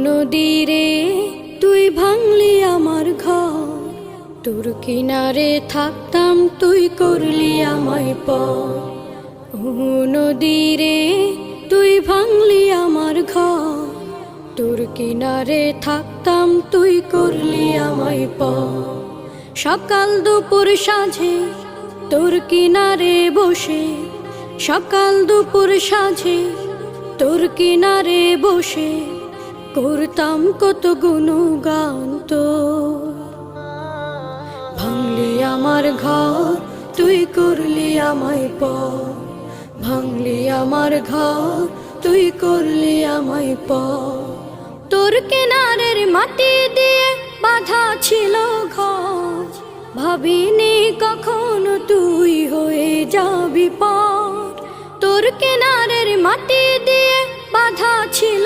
নদীরে তুই ভাঙলি আমার ঘর, তোর কিনারে থাকতাম তুই করলি আমায় পর। নদীরে তুই ভাঙলি আমার ঘর, তোর কিনারে থাকতাম তুই করলি আমায় পর। সকাল দুপুর সাঁঝে তোর কিনারে বসে, সকাল দুপুর সাঁঝে তোর কিনারে বসে করতাম কত গুণগান তোর। ভাঙলি আমার ঘর তুই করলি আমায় পর, ভাঙলি আমার ঘর তুই করলি আমায় পর। তোর কিনারের মাটি দিয়ে বাঁধা ছিল ঘর, ভাবিনি কখনো তুই হয়ে যাবি পর। তোর কিনারের মাটি দিয়ে বাঁধা ছিল